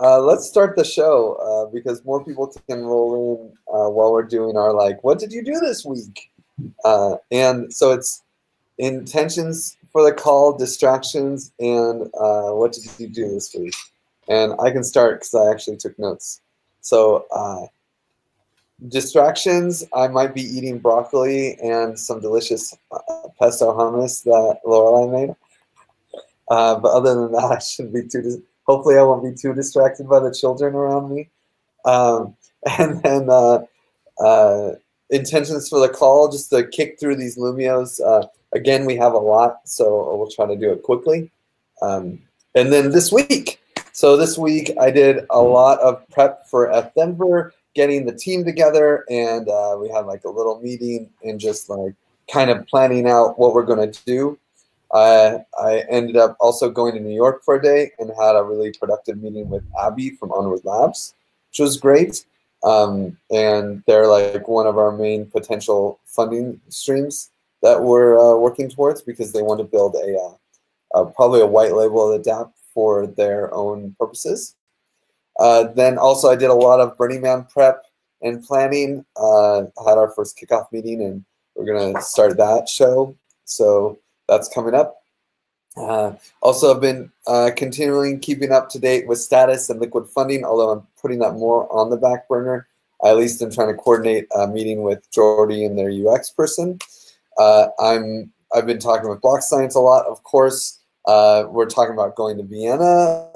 let's start the show because more people can roll in while we're doing our like, what did you do this week? And so it's intentions for the call, distractions, and what did you do this week? And I can start because I actually took notes. So distractions, I might be eating broccoli and some delicious pesto hummus that Lorelai made. But other than that, I shouldn't be too. Hopefully, I won't be too distracted by the children around me. And then intentions for the call, just to kick through these Lumios. Again, we have a lot, so we'll try to do it quickly. And then this week. So this week, I did a lot of prep for F Denver, getting the team together, and we had like a little meeting and just like kind of planning out what we're going to do. I ended up also going to New York for a day and had a really productive meeting with Abby from Onward Labs, which was great. And they're like one of our main potential funding streams that we're working towards because they want to build probably a white label of the DApp for their own purposes. Then also I did a lot of Burning Man prep and planning. Had our first kickoff meeting and we're going to start that show. So that's coming up. Also, I've been continuing keeping up to date with status and liquid funding, although I'm putting that more on the back burner. I at least am trying to coordinate a meeting with Jordy and their UX person. I've been talking with Block Science a lot, of course. We're talking about going to Vienna.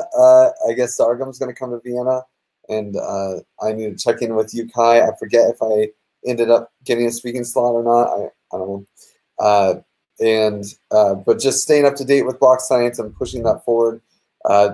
I guess Sargum's going to come to Vienna, and I need to check in with you, Kai. I forget if I ended up getting a speaking slot or not. I don't know. But just staying up to date with Block Science and pushing that forward.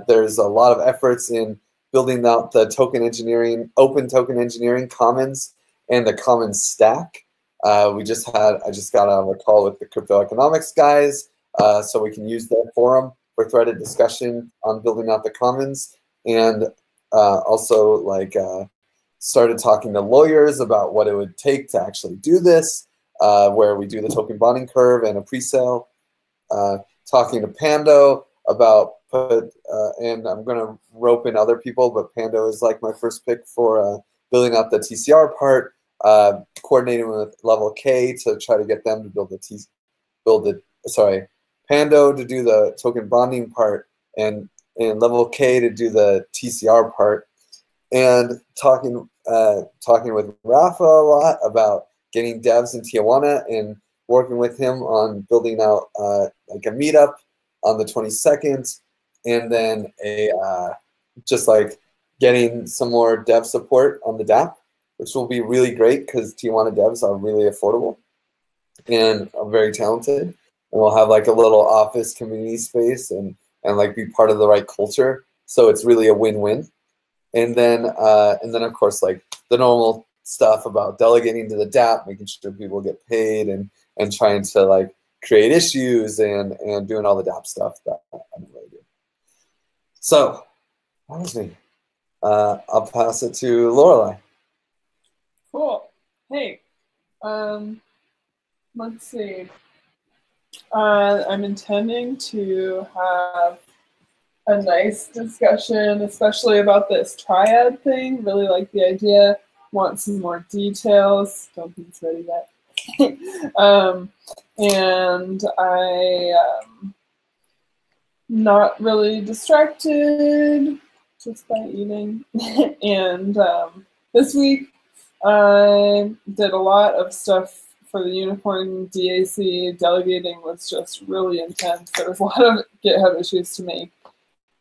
There's a lot of efforts in building out the token engineering, open token engineering commons and the commons stack. I just got on a call with the crypto economics guys, so we can use their forum for threaded discussion on building out the commons, and also like started talking to lawyers about what it would take to actually do this. Where we do the token bonding curve and a pre-sale, talking to Pando about, and I'm going to rope in other people, but Pando is like my first pick for building out the TCR part, coordinating with Level K to try to get them to Pando to do the token bonding part, and Level K to do the TCR part, and talking with Rafa a lot about getting devs in Tijuana and working with him on building out like a meetup on the 22nd, and then just like getting some more dev support on the DApp, which will be really great because Tijuana devs are really affordable and are very talented, and we'll have like a little office community space and like be part of the right culture, so it's really a win-win. And then of course like the normal stuff about delegating to the DApp, making sure people get paid, and trying to like create issues and doing all the DApp stuff that I don't really do. So that was me. I'll pass it to Lorelai. Cool. Hey, let's see. I'm intending to have a nice discussion, especially about this triad thing. Really like the idea. Want some more details. Don't think it's ready yet. And I not really distracted just by eating. And this week I did a lot of stuff for the Unicorn DAC. Delegating was just really intense. There was a lot of GitHub issues to make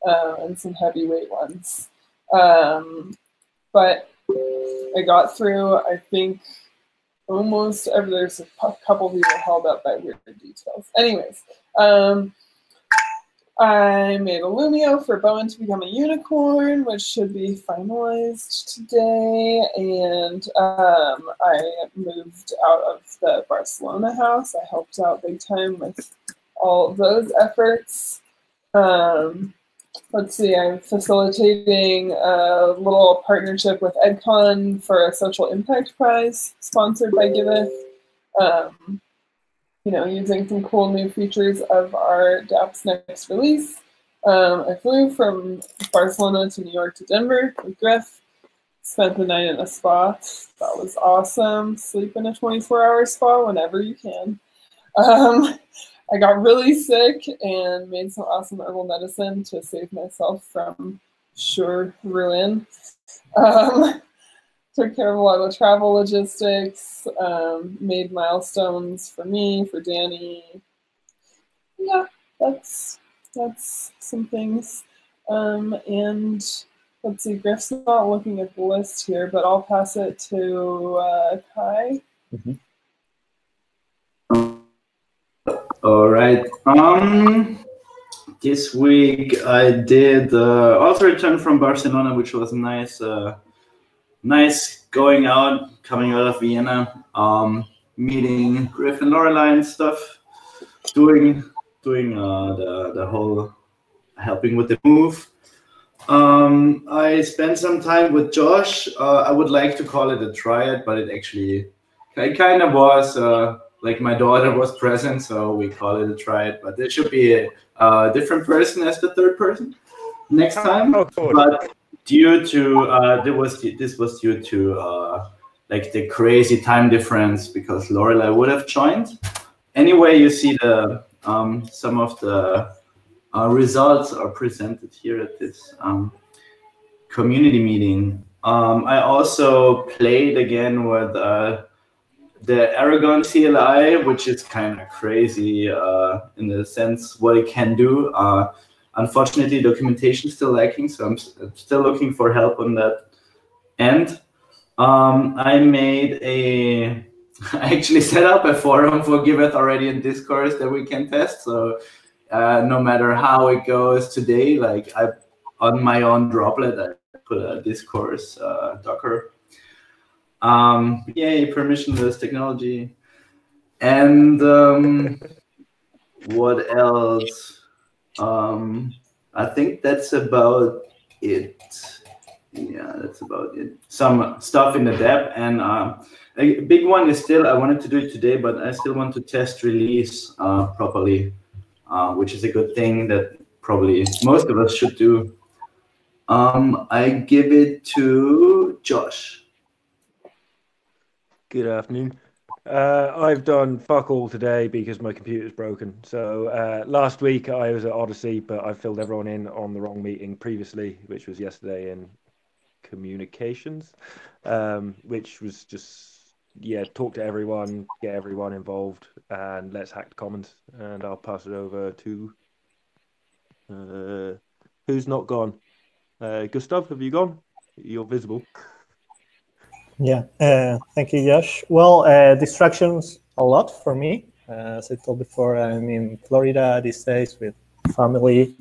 and some heavyweight ones. But I got through, I think, almost every, there's a couple people held up by weird details. Anyways, I made a Lumio for Bowen to become a unicorn, which should be finalized today. And I moved out of the Barcelona house. I helped out big time with all of those efforts. Let's see, I'm facilitating a little partnership with EdCon for a social impact prize sponsored by Giveth. You know, using some cool new features of our DApp's next release. I flew from Barcelona to New York to Denver with Griff. Spent the night in a spa. That was awesome. Sleep in a 24-hour spa whenever you can. I got really sick and made some awesome herbal medicine to save myself from sure ruin. Took care of a lot of the travel logistics, made milestones for me, for Danny. Yeah, that's some things. And let's see, Griff's not looking at the list here, but I'll pass it to Kai. Mm-hmm. All right. This week I did also return from Barcelona, which was nice. Nice going out, coming out of Vienna, meeting Griff and Lorelei and stuff, doing the whole helping with the move. I spent some time with Josh. I would like to call it a triad, but it kind of was. Like my daughter was present, so we call it a triad. But there should be a different person as the third person next time. Oh, cool. But due to this was due to like the crazy time difference, because Lorelei would have joined. Anyway, you see the some of the results are presented here at this community meeting. I also played again with the Aragon CLI, which is kind of crazy in the sense what it can do. Unfortunately, documentation is still lacking, so I'm still looking for help on that end. I actually set up a forum for Giveth already in Discourse that we can test. So no matter how it goes today, like on my own droplet, I put a Discourse Docker. Yay, permissionless technology. And what else? I think that's about it. Yeah, that's about it. Some stuff in the dev, and a big one is still, I wanted to do it today, but I still want to test release properly, which is a good thing that probably most of us should do. I give it to Josh. Good afternoon. I've done fuck all today because my computer's broken. So last week I was at Odyssey, but I filled everyone in on the wrong meeting previously, which was yesterday in communications, which was just, yeah, talk to everyone, get everyone involved, and let's hack the commons. And I'll pass it over to who's not gone? Gustav, have you gone? You're visible. Yeah, thank you, Josh. Well, distractions a lot for me. As I told before, I'm in Florida these days with family,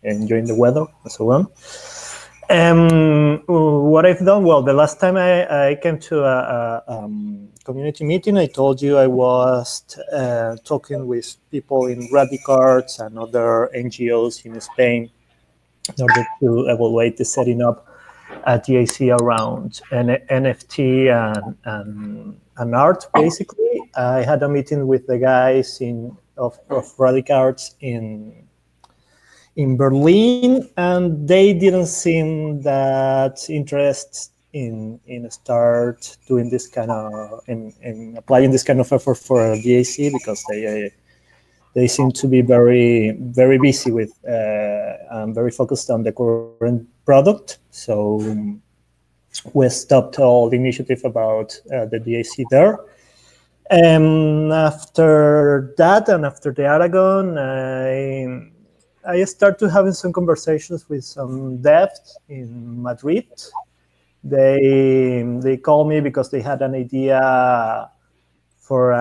enjoying the weather and so on. What I've done, well, the last time I came to a community meeting, I told you I was talking with people in Radicards and other NGOs in Spain in order to evaluate the setting up at DAC around NFT and art, basically. I had a meeting with the guys of Radicards in Berlin, and they didn't seem that interested in start doing this kind of in applying this kind of effort for DAC, because they seem to be very, very busy with and very focused on the current product. So we stopped all the initiative about the DAC there. After that, and after the Aragon, I started having some conversations with some devs in Madrid. They called me because they had an idea for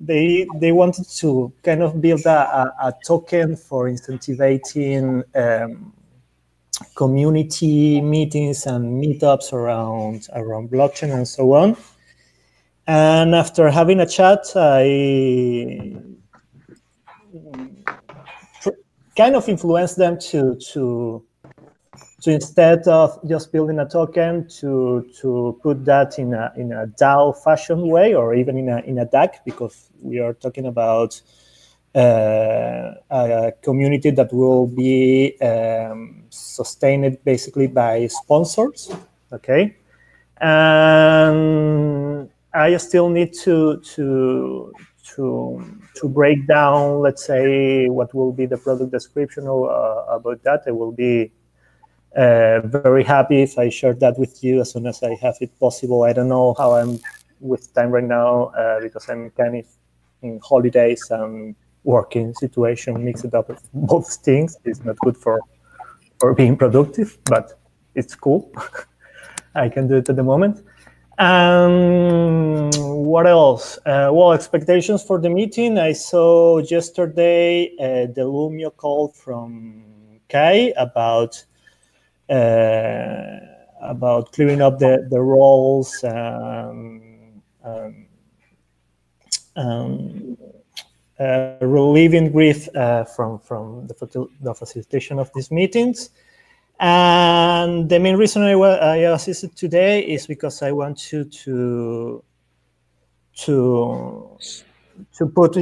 they wanted to kind of build a token for incentivizing community meetings and meetups around blockchain and so on. And after having a chat, I kind of influenced them to instead of just building a token, to put that in a DAO fashion way, or even in a DAC, because we are talking about a community that will be sustained basically by sponsors. Okay, and I still need to break down, let's say, what will be the product description about that. I will be very happy if I share that with you as soon as I have it possible. I don't know how I'm with time right now because I'm kind of in holidays and working situation mixed up with both things. It's not good for being productive, but it's cool. I can do it at the moment. What else? Well, expectations for the meeting. I saw yesterday the Lumio call from Kai about clearing up the roles, relieving grief from the facilitation of these meetings. And the main reason I assisted today is because I want to put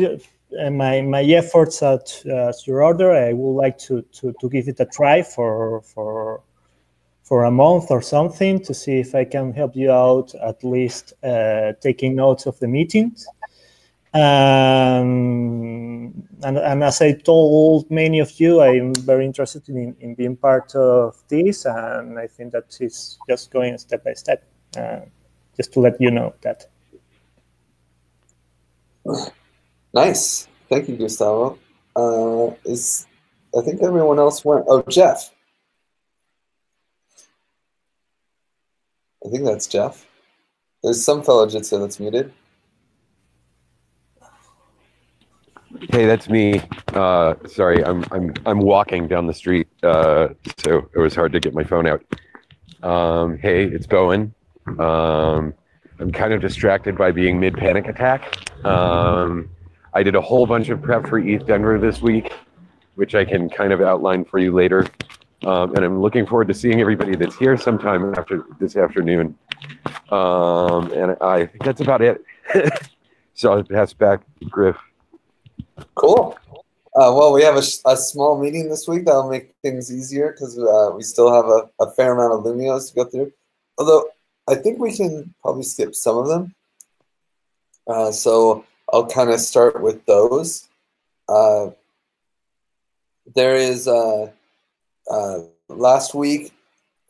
my efforts at your order. I would like to give it a try for a month or something to see if I can help you out, at least taking notes of the meetings. And as I told many of you, I'm very interested in being part of this, and I think that it's just going step by step, just to let you know that. Nice. Thank you, Gustavo. I think everyone else went. Oh, Jeff. I think that's Jeff. There's some fellow Jitsu that's muted. Hey, that's me. Sorry, I'm walking down the street, so it was hard to get my phone out. Hey, it's Bowen. I'm kind of distracted by being mid panic attack. I did a whole bunch of prep for ETH Denver this week, which I can kind of outline for you later. And I'm looking forward to seeing everybody that's here sometime after this afternoon. And I think that's about it. So I'll pass back to Griff. Cool. Well, we have a small meeting this week that'll make things easier because we still have a fair amount of Lumios to go through. Although I think we can probably skip some of them. So I'll kind of start with those. There is last week,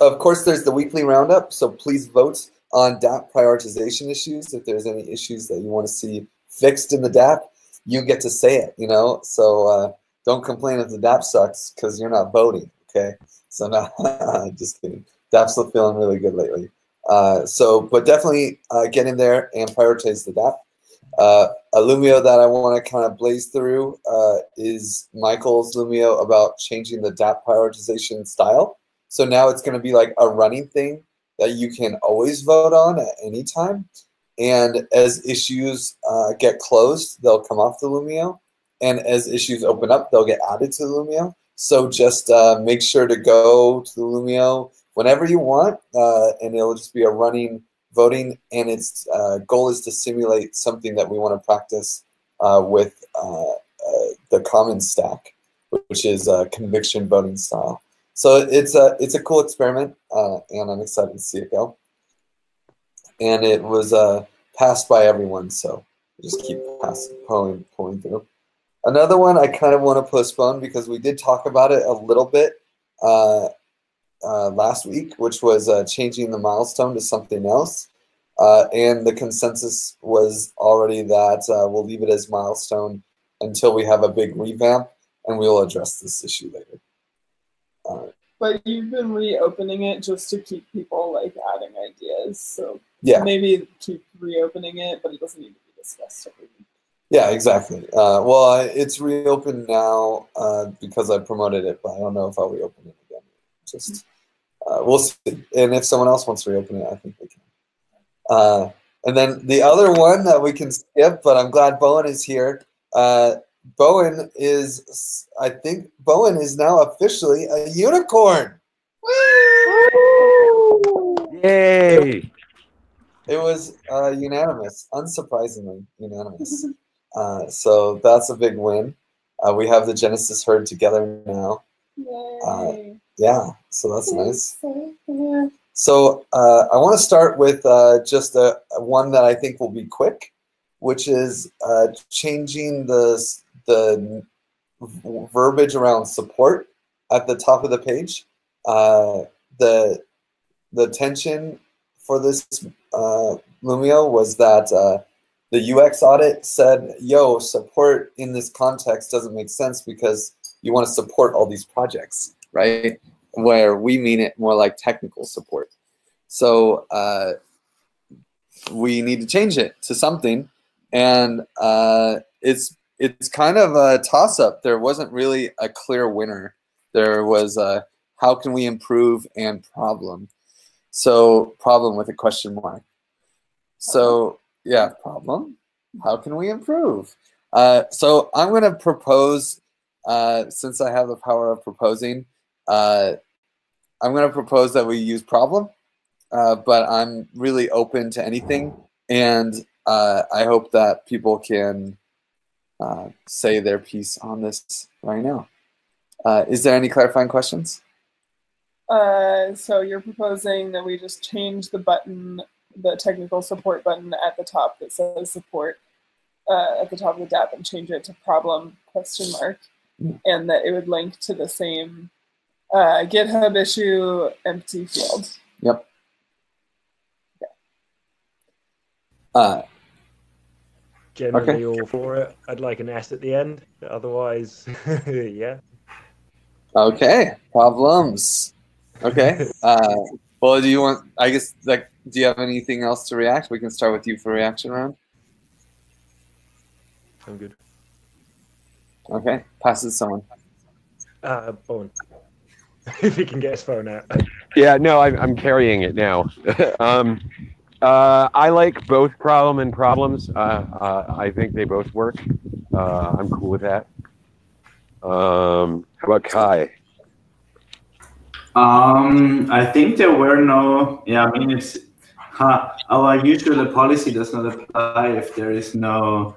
of course, there's the weekly roundup. So please vote on DApp prioritization issues. If there's any issues that you want to see fixed in the DApp, you get to say it, you know? So don't complain if the DApp sucks because you're not voting, okay? So no, just kidding. DApp's still feeling really good lately. But definitely get in there and prioritize the DApp. A Lumio that I want to kind of blaze through is Michael's Lumio about changing the DApp prioritization style. So now it's going to be like a running thing that you can always vote on at any time. And as issues get closed, they'll come off the Lumio. And as issues open up, they'll get added to the Lumio. So just make sure to go to the Lumio whenever you want, and it'll just be a running voting. And its goal is to simulate something that we want to practice with the common stack, which is conviction voting style. So it's a cool experiment, and I'm excited to see it go. And it was passed by everyone, so just keep pulling through. Another one I kind of want to postpone because we did talk about it a little bit last week, which was changing the milestone to something else. And the consensus was already that we'll leave it as milestone until we have a big revamp, and we'll address this issue later. But you've been reopening it just to keep people like adding ideas. So yeah, maybe keep reopening it, but it doesn't need to be discussed every week. Yeah, exactly. Well, it's reopened now because I promoted it, but I don't know if I'll reopen it again. Just we'll see. And if someone else wants to reopen it, I think they can. And then the other one that we can skip, but I'm glad Bowen is here. Bowen is now officially a unicorn. Woo! Yay! It was unanimous, unsurprisingly unanimous. So that's a big win. We have the Genesis herd together now. Yay. Yeah, so that's nice. Yeah. So I want to start with just one that I think will be quick, which is changing the verbiage around support at the top of the page. The tension for this Lumio was that the UX audit said, yo, support in this context doesn't make sense because you want to support all these projects, right? Where we mean it more like technical support. So we need to change it to something. And it's kind of a toss-up. There wasn't really a clear winner. There was how can we improve and problem. So problem with a question mark. So yeah, problem. How can we improve? So I'm going to propose, since I have the power of proposing, I'm going to propose that we use problem, but I'm really open to anything. And I hope that people can say their piece on this right now. Is there any clarifying questions? So you're proposing that we just change the button, the technical support button at the top that says support at the top of the DApp, and change it to problem ? And that it would link to the same GitHub issue empty field. Yep. Okay. Generally all for it. I'd like an S at the end. Otherwise, yeah. Okay. Problems. Okay. Well, do you want? I guess like, do you have anything else to react? We can start with you for reaction round. I'm good. Okay. Pass it to someone. Owen. If he can get his phone out. Yeah, no, I'm carrying it now. I like both problem and problems. I think they both work. I'm cool with that. How about Kai? I think there were no. Yeah, I mean it's our usual policy does not apply if there is no.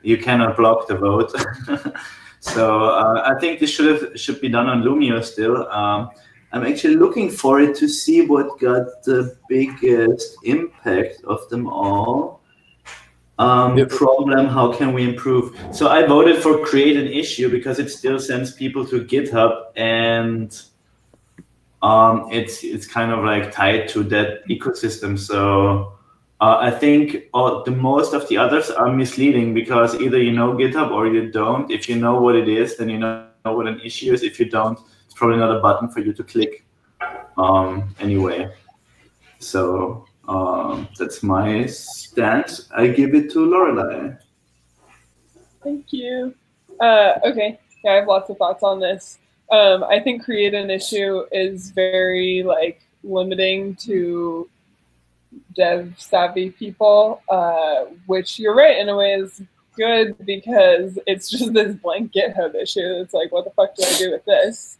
You cannot block the vote. So I think this should be done on Lumio still. I'm actually looking for it to see what got the biggest impact of them all. Problem, how can we improve? So I voted for create an issue because it still sends people to GitHub, and it's kind of like tied to that ecosystem. So I think the most of the others are misleading because either you know GitHub or you don't. If you know what it is, then you know what an issue is. If you don't, it's probably not a button for you to click anyway. So that's my stance. I give it to Lorelei. Thank you. Okay, yeah, I have lots of thoughts on this. I think create an issue is very like limiting to dev savvy people, which you're right in a way is good because it's just this blank GitHub issue. It's like, what the fuck do I do with this?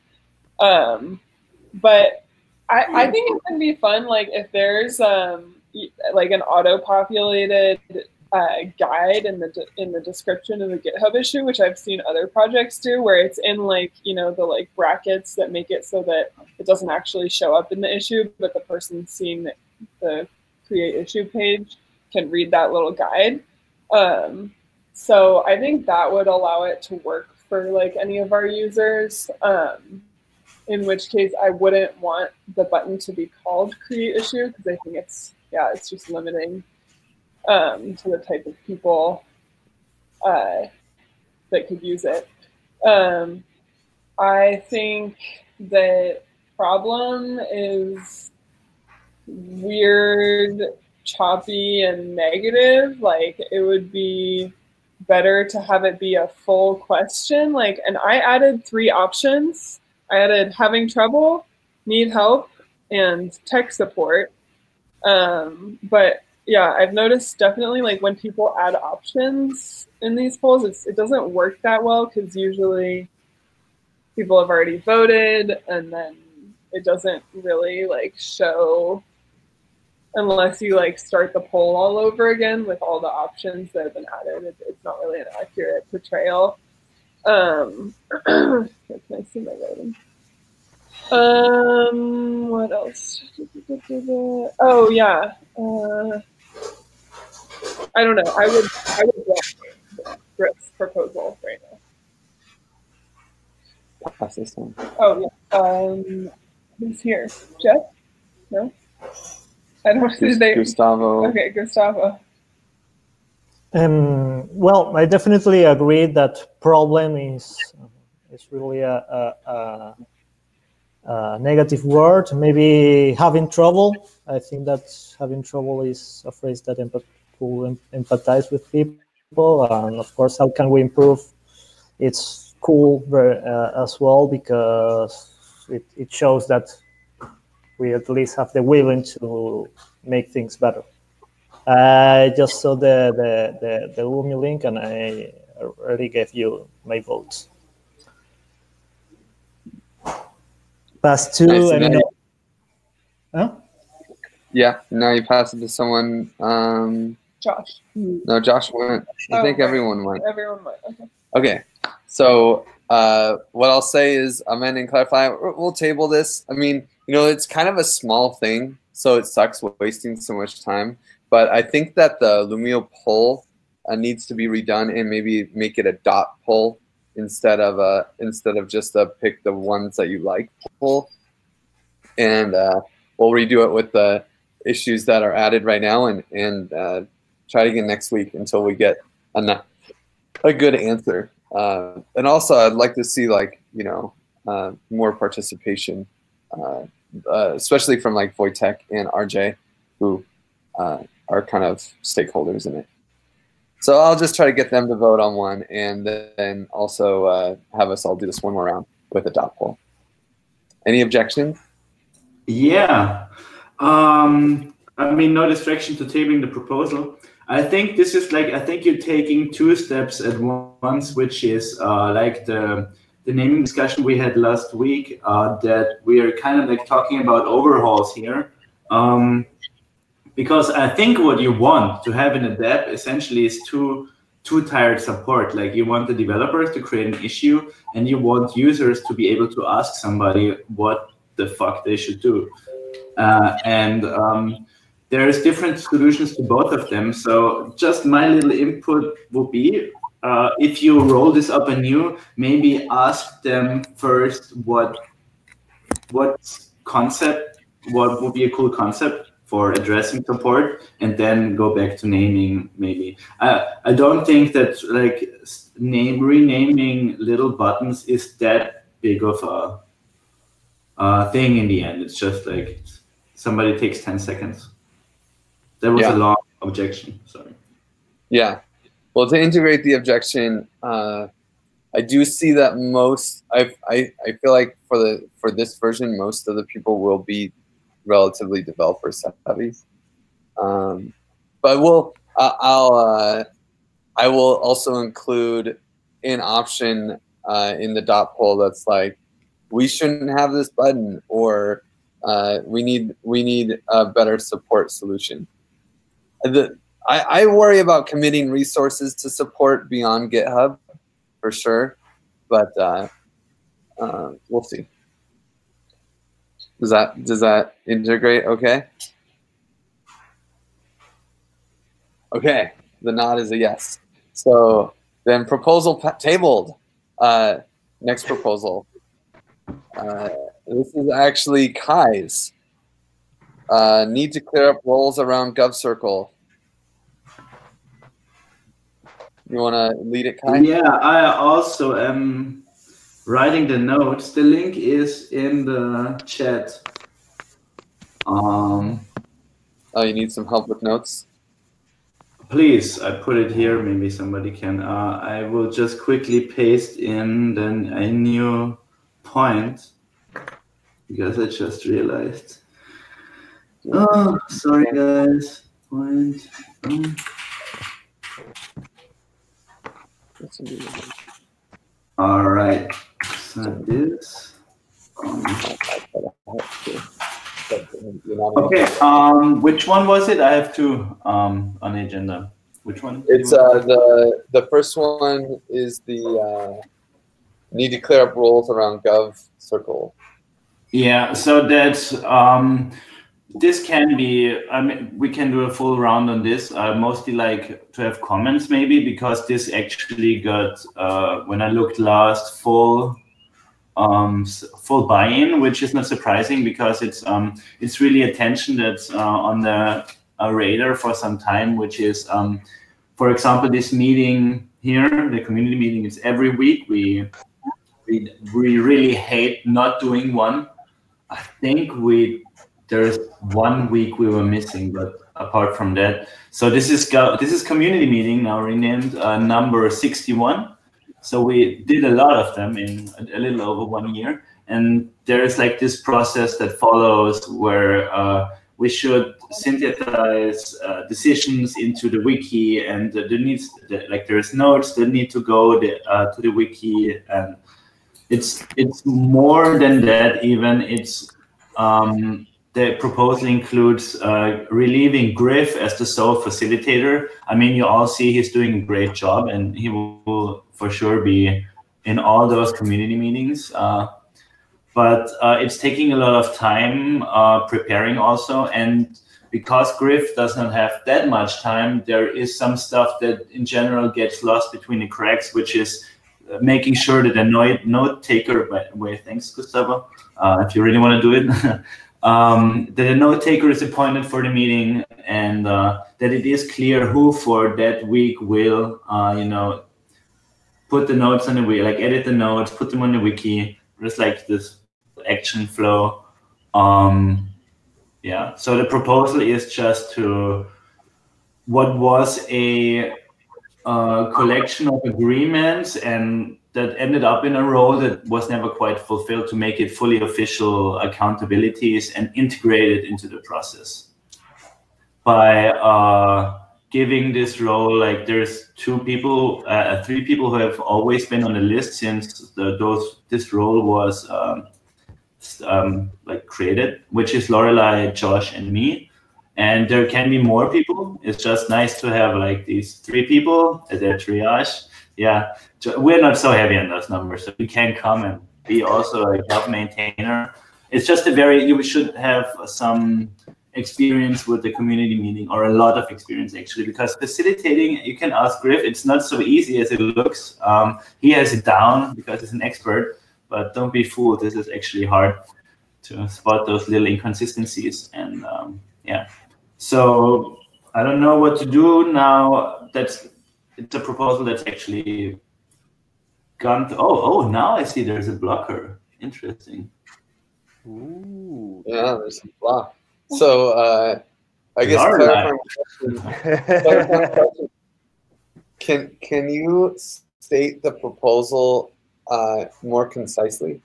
But I think it can be fun, like if there's like an auto-populated guide in the description of the GitHub issue, which I've seen other projects do, where it's in like, you know, the like brackets that make it so that it doesn't actually show up in the issue, but the person seeing the create issue page can read that little guide. So I think that would allow it to work for like any of our users. In which case I wouldn't want the button to be called create issue because I think it's just limiting to the type of people that could use it. I think that problem is weird, choppy, and negative. Like it would be better to have it be a full question. Like, and I added 3 options. I added having trouble, need help, and tech support. But yeah, I've noticed definitely like when people add options in these polls, it doesn't work that well because usually people have already voted and then it doesn't really like show unless you like start the poll all over again with all the options that have been added. It's not really an accurate portrayal. Can I see my writing? What else? Oh yeah. I don't know. I would block Griff's proposal right now. Pass this one. Oh yeah. Who's here? Jeff? No. I don't see his name. Gustavo. Okay, Gustavo. Well, I definitely agree that problem is really a negative word. Maybe having trouble. I think that having trouble is a phrase that will empathize with people. And of course, how can we improve? It's cool as well, because it shows that we at least have the willing to make things better. I just saw the Lumi link, and I already gave you my votes. Pass to Nice. Huh? Yeah, now you pass it to someone. Josh. No, Josh went. I think everyone went. Everyone went. Okay. Okay, so what I'll say is amend and clarify. We'll table this. I mean, it's kind of a small thing, so it sucks wasting so much time. But I think that the Lumio poll needs to be redone and maybe make it a dot poll instead of just a pick the ones that you like poll. And we'll redo it with the issues that are added right now and try it again next week until we get a good answer. And also, I'd like to see more participation, especially from like Wojtek and RJ, who are kind of stakeholders in it. So I'll just try to get them to vote on one, and then also have us all do this one more round with a dot poll. Any objections? Yeah. I mean, no distraction to tabling the proposal. I think this is I think you're taking two steps at once, which is like the naming discussion we had last week, that we are kind of talking about overhauls here. Because I think what you want to have in a dev essentially is two-tiered support. Like, you want the developers to create an issue, and you want users to be able to ask somebody what the fuck they should do. There's different solutions to both of them. So just my little input would be, if you roll this up anew, maybe ask them first what would be a cool concept for addressing support, and then go back to naming. Maybe I don't think that renaming little buttons is that big of a thing in the end. It's just like somebody takes 10 seconds. That was a long objection. Sorry. Yeah. Well, to integrate the objection, I do see that most. I feel like for this version, most of the people will be relatively developer savvy. But I will also include an option in the dot poll that's like, we shouldn't have this button, or we need a better support solution. I worry about committing resources to support beyond GitHub, for sure, but we'll see. Does that integrate okay? Okay, the nod is a yes. So then proposal tabled. Next proposal. This is actually Kai's. Need to clear up roles around GovCircle. You want to lead it, Kai? Yeah, I also am writing the notes. The link is in the chat. Oh, you need some help with notes? Please, I put it here. Maybe somebody can. I will just quickly paste in then a new point, because I just realized. Oh, sorry guys. Point. All right. So this. Okay. Which one was it? I have two on the agenda. Which one? It's the first one is the need to clear up roles around Gov Circle. Yeah, so that's this can be. I mean, we can do a full round on this. I mostly like to have comments maybe, because this actually got when I looked last full buy-in, which is not surprising because it's really attention that's on the radar for some time, which is for example this meeting here, the community meeting, is every week. We really hate not doing one. I think there's 1 week we were missing, but apart from that, so this is community meeting now renamed number 61. So we did a lot of them in a little over 1 year, and there is like this process that follows where we should synthesize decisions into the wiki, and there's notes that need to go to the wiki, and it's more than that even. It's the proposal includes relieving Griff as the sole facilitator. I mean, you all see he's doing a great job, and he will for sure be in all those community meetings. But it's taking a lot of time preparing also. And because Griff doesn't have that much time, there is some stuff that in general gets lost between the cracks, which is making sure that a note taker, by the way, thanks, Gustavo, if you really want to do it, that a note taker is appointed for the meeting, and that it is clear who for that week will, put the notes on the wiki, like edit the notes, put them on the wiki. There's like this action flow. Yeah, so the proposal is just to what was a collection of agreements and that ended up in a role that was never quite fulfilled, to make it fully official accountabilities and integrate it into the process. By giving this role, like there's 3 people who have always been on the list since this role was created, which is Lorelei, Josh, and me. And there can be more people. It's just nice to have like these 3 people as a triage. Yeah, we're not so heavy on those numbers, so you can come and be also a Gov maintainer. It's just you should have some experience with the community meeting, or a lot of experience actually, because facilitating, you can ask Griff, it's not so easy as it looks. He has it down because he's an expert, but don't be fooled. This is actually hard to spot those little inconsistencies. And yeah, so I don't know what to do now. It's a proposal that's actually gone to, now I see there's a blocker. Interesting. Ooh. Yeah, there's a block. So I guess clarifying question. Can you state the proposal more concisely?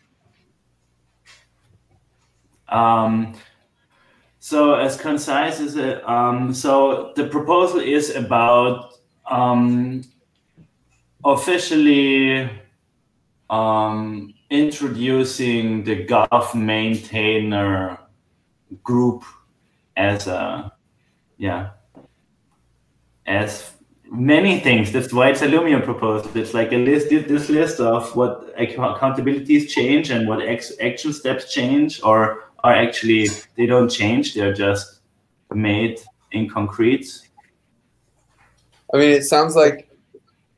So as concise as it, so the proposal is about officially introducing the Gov maintainer group as as many things. That's why it's a Lumio proposal. It's like this list of what accountabilities change and what action steps change, or are actually, they don't change, they're just made in concrete. I mean, it sounds like,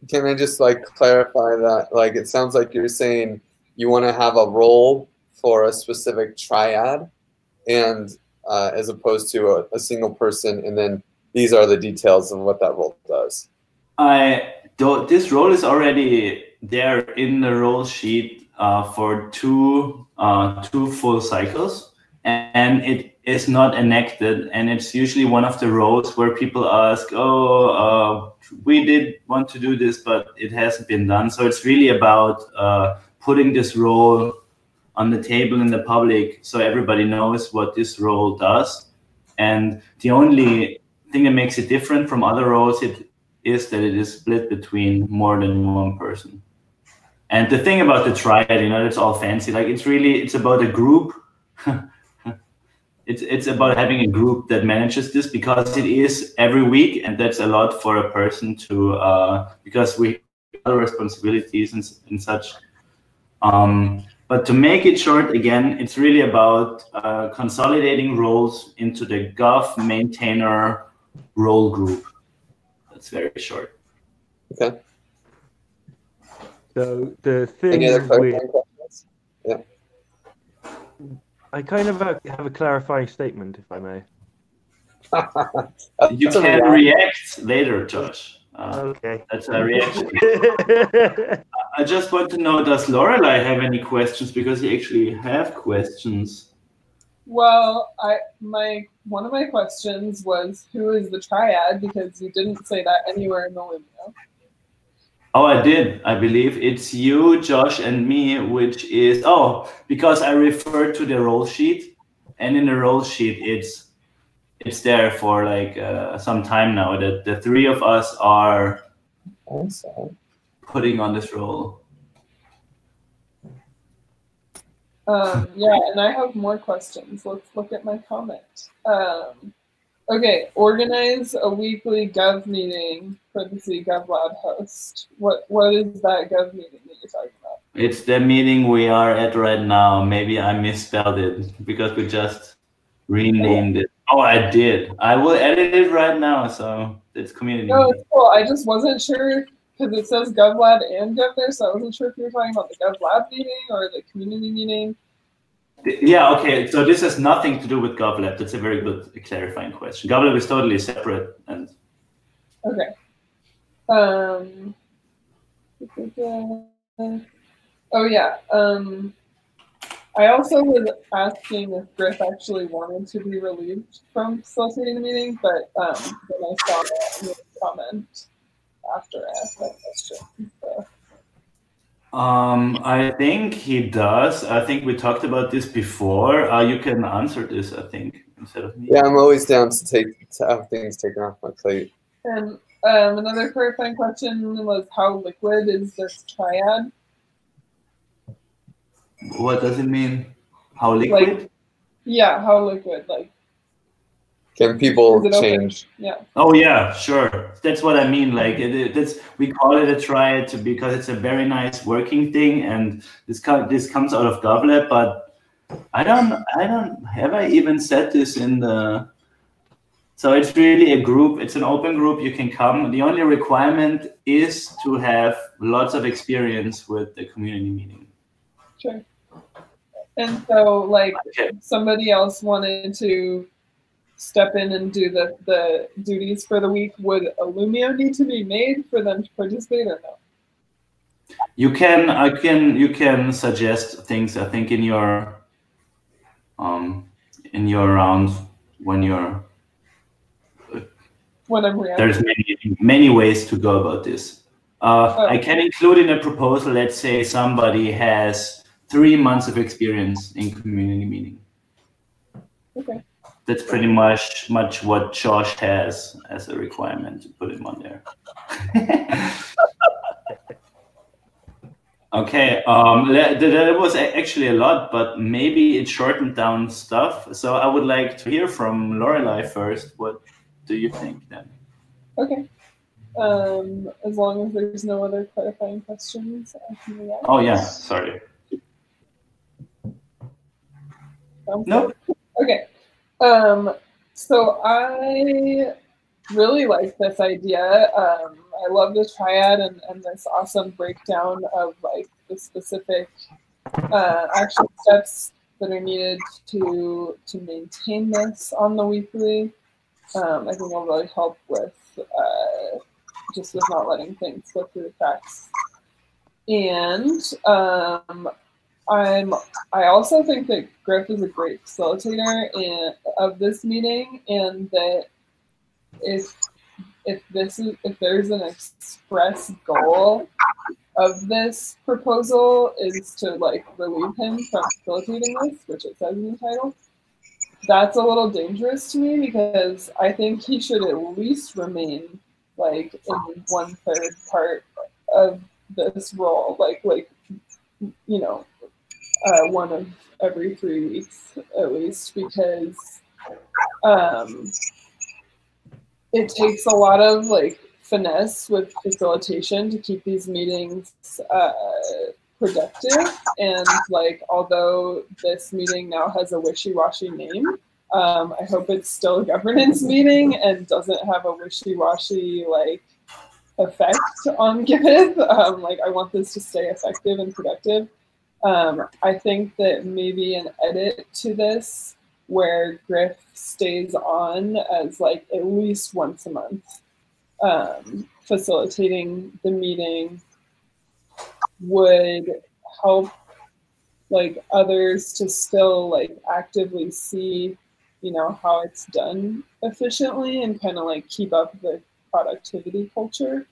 can I just like clarify that? Like, it sounds like you're saying you want to have a role for a specific triad, and as opposed to a single person, and then these are the details of what that role does. This role is already there in the role sheet for two full cycles, and it is not enacted, and it's usually one of the roles where people ask, we did want to do this, but it hasn't been done. So it's really about putting this role on the table in the public so everybody knows what this role does. And the only thing that makes it different from other roles is that it is split between more than one person. And the thing about the triad, it's all fancy. Like, it's about a group. It's about having a group that manages this, because it is every week, and that's a lot for a person to, because we have other responsibilities and such. But to make it short, again, it's really about consolidating roles into the Gov maintainer role group. That's very short. Okay. So the thing Any other with, clarifying questions? Yeah. I kind of have a clarifying statement, if I may. You can react later, Josh. Okay. That's a reaction. I just want to know, does Lorelei have any questions? Because you actually have questions. Well, one of my questions was, who is the triad? Because you didn't say that anywhere in the Lumio. Oh, I did. I believe it's you, Josh, and me, which is, because I referred to the roll sheet, and in the roll sheet, it's there for like some time now that the three of us are putting on this role. Yeah, and I have more questions. Let's look at my comment. Okay, organize a weekly Gov meeting for the GovLab host. What is that Gov meeting that you're talking about? It's the meeting we are at right now. Maybe I misspelled it because we just renamed it. Oh, I did. I will edit it right now, so it's community. No, it's cool. I just wasn't sure because it says GovLab and Gov there, so I wasn't sure if you were talking about the GovLab meeting or the community meeting. Yeah, okay. So this has nothing to do with GovLab. That's a very good clarifying question. GovLab is totally separate. And okay. Oh yeah. I also was asking if Griff actually wanted to be relieved from facilitating the meeting, but then I saw a comment after I asked that question. So. I think he does. I think we talked about this before. You can answer this, I think, instead of me. Yeah, I'm always down to have things taken off my plate. And another clarifying question was, how liquid is this triad? What does it mean? How liquid? Like, yeah, how liquid? Like, can people change? Yeah. Oh yeah, sure. That's what I mean. Like we call it a triad because it's a very nice working thing, and this comes out of GovLab. But I don't have I even said this in the. So it's really a group. It's an open group. You can come. The only requirement is to have lots of experience with the community meeting. Sure. And so, like, somebody else wanted to step in and do the duties for the week. Would a Lumio need to be made for them to participate or no? You can suggest things. I think in your round when I'm reacting. There's many ways to go about this. I can include in a proposal. Let's say somebody has 3 months of experience in community meeting. Okay. That's pretty much what Josh has as a requirement to put him on there. Okay, that was actually a lot, but maybe it shortened down stuff. So I would like to hear from Lorelei first. What do you think then? Okay. As long as there's no other clarifying questions, I can react. Oh yeah, sorry. No. Okay. So I really like this idea. I love the triad and this awesome breakdown of like the specific action steps that are needed to maintain this on the weekly. I think it'll really help with just with not letting things slip through the cracks. And I also think that Griff is a great facilitator of this meeting, and that if there's an express goal of this proposal is to like relieve him from facilitating this, which it says in the title, that's a little dangerous to me because I think he should at least remain like in 1/3 part of this role, like you know. One of every 3 weeks at least, because it takes a lot of like finesse with facilitation to keep these meetings productive. And like, although this meeting now has a wishy-washy name, I hope it's still a governance meeting and doesn't have a wishy-washy like effect on Giveth. Like, I want this to stay effective and productive. I think that maybe an edit to this where Griff stays on as like at least once a month, facilitating the meeting would help like others to still like actively see, you know, how it's done efficiently and kind of like keep up the productivity culture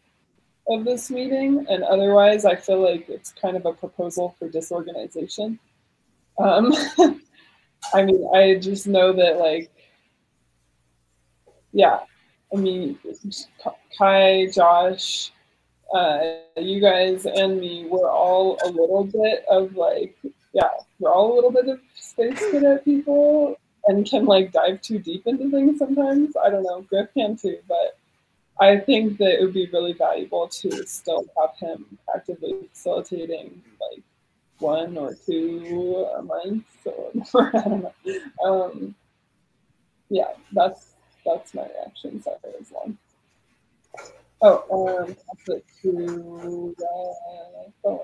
of this meeting. And otherwise, I feel like it's kind of a proposal for disorganization. I mean, I just know that like, yeah, I mean, Kai, Josh, you guys and me, we're all a little bit of like, yeah, we're all a little bit of space cadet people and can like dive too deep into things sometimes. I don't know, Griff can too, but I think that it would be really valuable to still have him actively facilitating like 1 or 2 a month or I don't know. Yeah, that's my reaction. Sorry, it was long. Oh, I'll put to phone.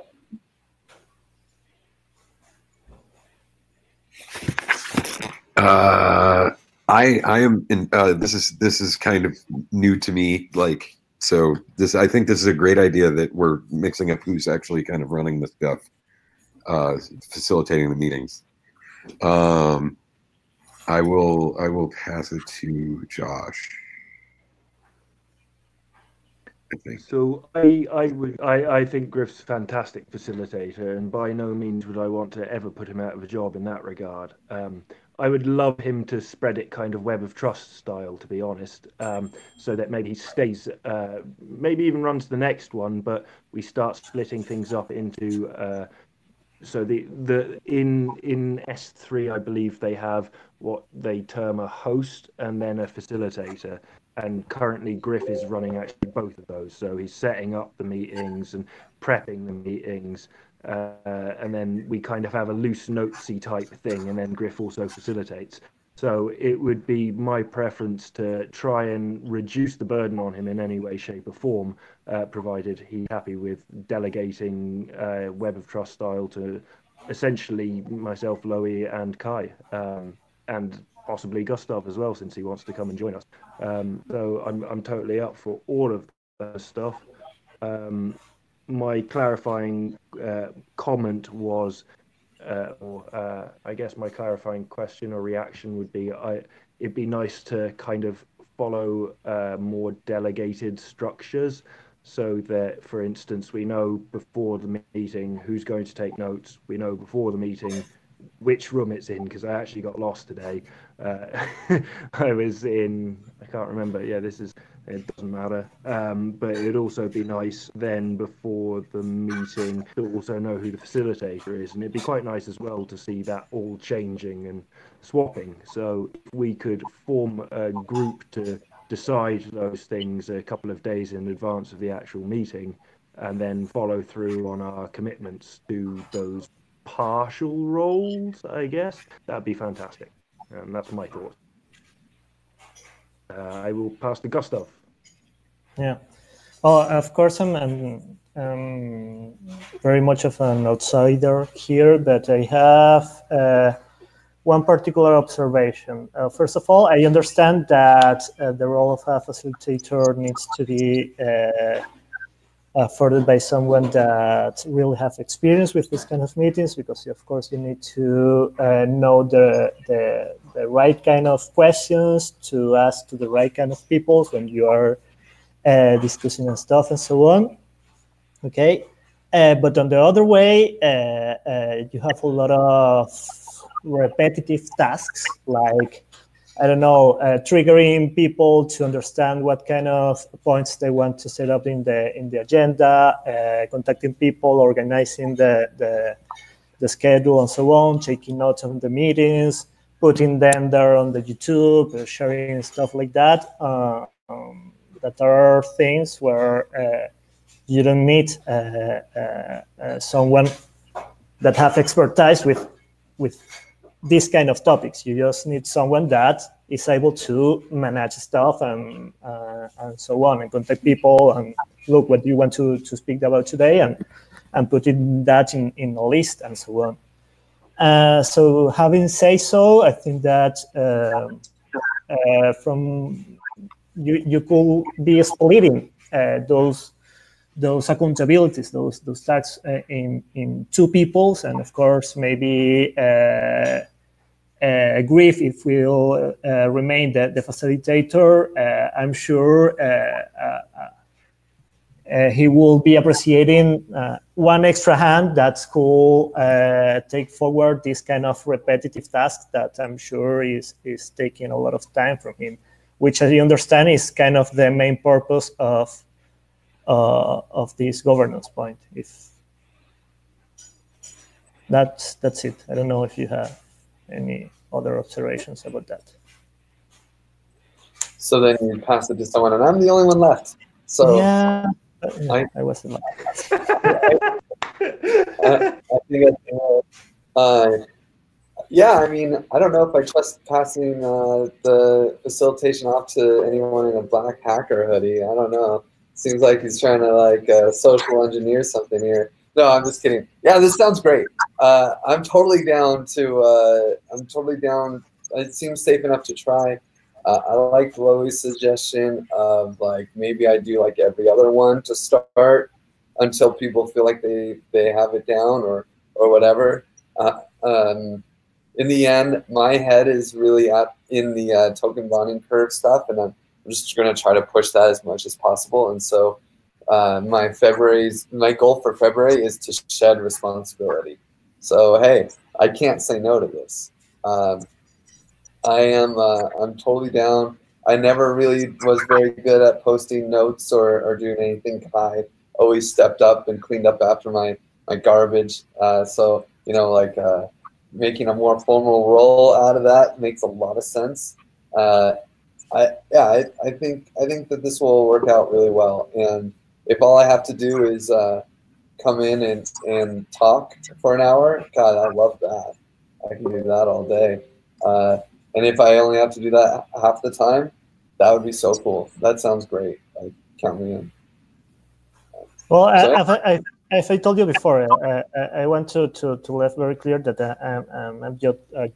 I am in this is kind of new to me, like, so this, I think this is a great idea that we're mixing up who's actually kind of running the stuff, facilitating the meetings. I will pass it to Josh, I think. So I think Griff's a fantastic facilitator, and by no means would I want to ever put him out of a job in that regard. I would love him to spread it kind of web of trust style, to be honest, so that maybe he stays, maybe even runs the next one, but we start splitting things up into. So in S3, I believe they have what they term a host and then a facilitator. And currently Griff is running actually both of those. So he's setting up the meetings and prepping the meetings. And then we kind of have a loose notesy type thing. And then Griff also facilitates. So it would be my preference to try and reduce the burden on him in any way, shape or form, provided he's happy with delegating web of trust style to essentially myself, Loie and Kai. And possibly Gustav as well, since he wants to come and join us. So I'm totally up for all of that stuff. My clarifying comment was, I guess my clarifying question or reaction would be, it'd be nice to kind of follow more delegated structures, so that, for instance, we know before the meeting who's going to take notes. We know before the meeting which room it's in, because I actually got lost today. I was in, I can't remember. Yeah, it doesn't matter. But it'd also be nice then before the meeting to also know who the facilitator is. And it'd be quite nice as well to see that all changing and swapping. So if we could form a group to decide those things a couple of days in advance of the actual meeting, and then follow through on our commitments to those partial roles, I guess, that'd be fantastic. And that's my thought. I will pass to Gustav. Yeah. Well, of course, I'm very much of an outsider here, but I have one particular observation. First of all, I understand that the role of a facilitator needs to be furthered by someone that really have experience with this kind of meetings, because of course you need to know the right kind of questions to ask to the right kind of people when you are discussing and stuff and so on. Okay, but on the other way, you have a lot of repetitive tasks, like, I don't know, triggering people to understand what kind of points they want to set up in the agenda, contacting people, organizing the schedule and so on, taking notes on the meetings, putting them there on the YouTube, sharing stuff like that. That are things where you don't need someone that have expertise with these kind of topics. You just need someone that is able to manage stuff and so on, and contact people and look what you want to speak about today, and putting that in a list and so on. So having said so, I think that from you could be splitting those accountabilities, those tasks in two peoples, and of course maybe Griff, if will remain the facilitator, I'm sure he will be appreciating one extra hand that could take forward this kind of repetitive task that I'm sure is taking a lot of time from him, which I understand is kind of the main purpose of this governance point. If that's it. I don't know if you have any other observations about that. So then you pass it to someone, and I'm the only one left. So yeah, I wasn't. I think yeah, I mean, I don't know if I trust passing the facilitation off to anyone in a black hacker hoodie. I don't know. Seems like he's trying to like social engineer something here. No, I'm just kidding. Yeah, this sounds great. I'm totally down to. I'm totally down. It seems safe enough to try. I like Chloe's suggestion of like maybe I do like every other one to start until people feel like they have it down or whatever. In the end, my head is really in the token bonding curve stuff, and I'm just going to try to push that as much as possible. And so my goal for February is to shed responsibility. So hey, I can't say no to this. I'm totally down. I never really was very good at posting notes or doing anything. Kai always stepped up and cleaned up after my garbage. So you know, like making a more formal role out of that makes a lot of sense. I think that this will work out really well. And if all I have to do is come in and talk for an hour, God, I love that. I can do that all day. And if I only have to do that half the time, that would be so cool. That sounds great. Like, count me in. Well, as I told you before, I want to let very clear that I'm at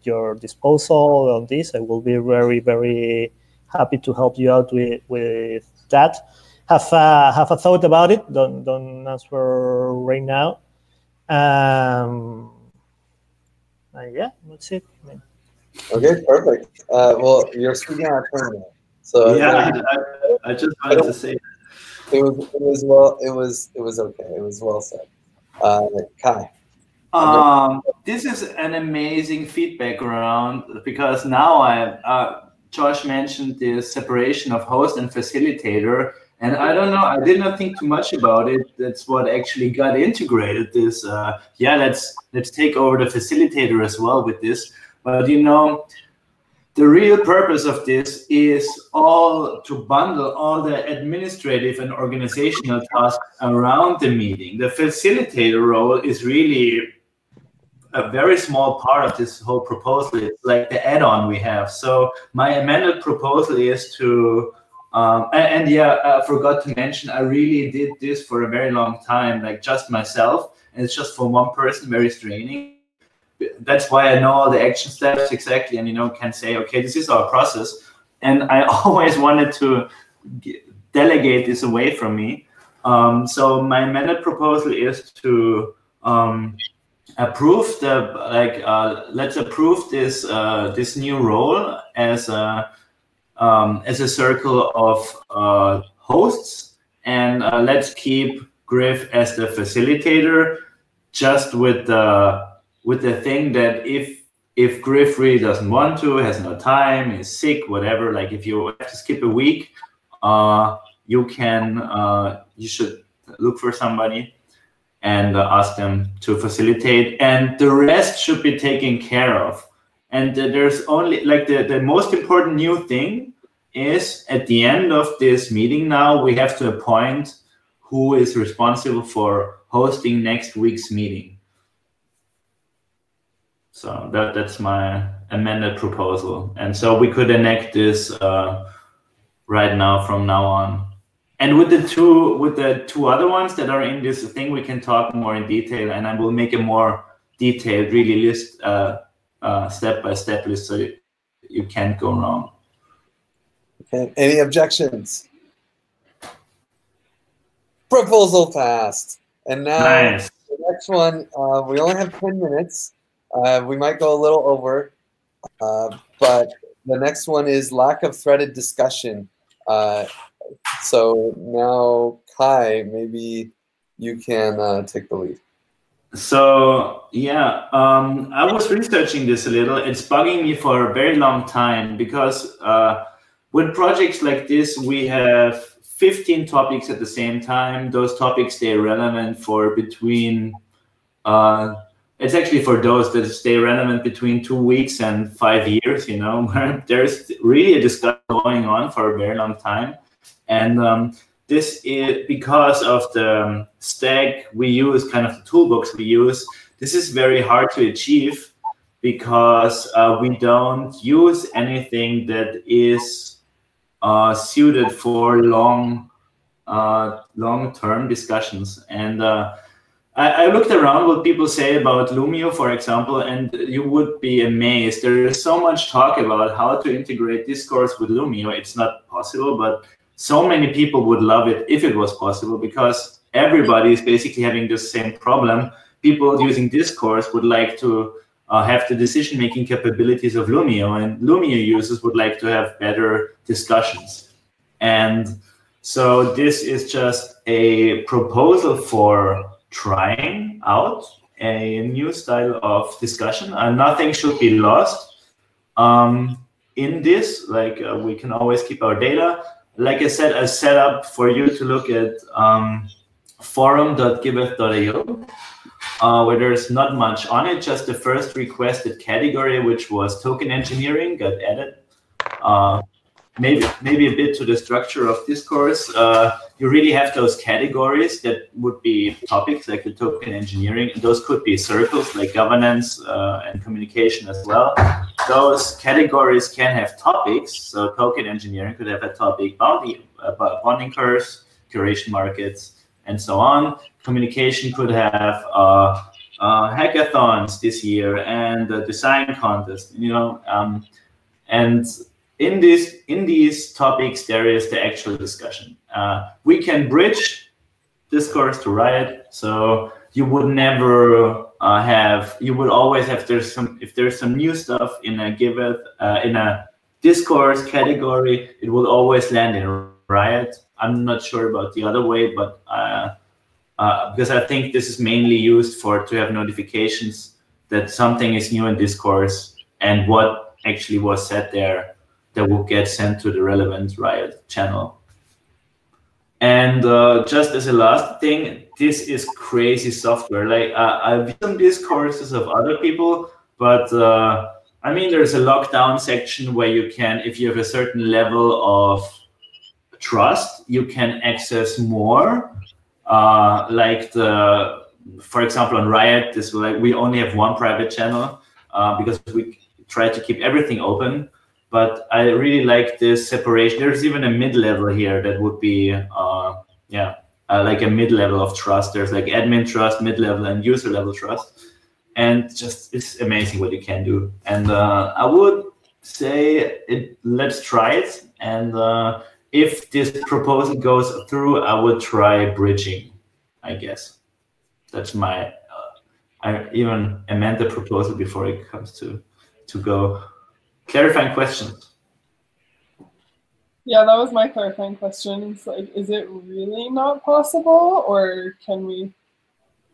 your disposal on this. I will be very, very happy to help you out with that. Have a thought about it. Don't answer right now. Yeah, that's it. Okay, perfect. Well, you're speaking out of turn now. So yeah, I just wanted to say it was okay. It was well said. Kai. This is an amazing feedback round because now Josh mentioned the separation of host and facilitator, and I don't know, I did not think too much about it. That's what actually got integrated. This let's take over the facilitator as well with this. But you know, the real purpose of this is all to bundle all the administrative and organizational tasks around the meeting. The facilitator role is really a very small part of this whole proposal. It's like the add-on we have. So my amended proposal is to, I forgot to mention, I really did this for a very long time, like just myself, and it's just for one person, very straining. That's why I know all the action steps exactly, and can say, okay, this is our process. And I always wanted to delegate this away from me. So my amended proposal is to approve let's approve this new role as a circle of hosts, and let's keep Griff as the facilitator, just with the thing that if Griff really doesn't want to, has no time, is sick, whatever, like if you have to skip a week, you should look for somebody and ask them to facilitate, and the rest should be taken care of. And there's only like the most important new thing is at the end of this meeting now, we have to appoint who is responsible for hosting next week's meeting. So that's my amended proposal. And so we could enact this right now from now on. And with the two other ones that are in this thing, we can talk more in detail, and I will make a more detailed, really list step-by-step list, so you can't go wrong. Okay. Any objections? Proposal passed. And now Nice. the next one, we only have 10 minutes. We might go a little over, but the next one is lack of threaded discussion. So now, Kai, maybe you can take the lead. So yeah, I was researching this a little. It's bugging me for a very long time because with projects like this, we have 15 topics at the same time. Those topics stay relevant for between, it's actually for those that stay relevant between 2 weeks and 5 years, you know, where there's really a discussion going on for a very long time. And this is because of the stack we use, kind of the toolbox we use. This is very hard to achieve because we don't use anything that is suited for long-term discussions. And I looked around what people say about Lumio, for example, and you would be amazed. There is so much talk about how to integrate discourse with Lumio. It's not possible, but so many people would love it if it was possible, because everybody is basically having the same problem. People using discourse would like to have the decision-making capabilities of Lumio, and Lumio users would like to have better discussions. And so this is just a proposal for trying out a new style of discussion, and nothing should be lost in this. Like we can always keep our data. Like I said, I set up for you to look at forum.giveth.io, where there's not much on it. Just the first requested category, which was token engineering, got added. Maybe a bit to the structure of discourse. You really have those categories that would be topics like the token engineering. Those could be circles like governance and communication as well. Those categories can have topics. So token engineering could have a topic about bonding curves, curation markets, and so on. Communication could have hackathons this year and a design contest, you know, and in these topics, there is the actual discussion. We can bridge discourse to Riot, so you would never you would always have, if there's some new stuff in a Giveth, in a discourse category, it will always land in Riot. I'm not sure about the other way, but because I think this is mainly used to have notifications that something is new in discourse and what actually was said there, that will get sent to the relevant Riot channel. And just as a last thing, this is crazy software. Like I've used some discourses of other people, but I mean, there's a lockdown section where you can, if you have a certain level of trust, you can access more. Like for example, on Riot, this we only have one private channel because we try to keep everything open. But I really like this separation. There's even a mid-level here that would be, like a mid-level of trust. There's like admin trust, mid-level, and user-level trust. And just, it's amazing what you can do. And I would say, let's try it. And if this proposal goes through, I would try bridging, I guess. That's my, I even amend the proposal before it comes to go. Clarifying questions? Yeah, that was my clarifying question. It's like, is it really not possible, or can we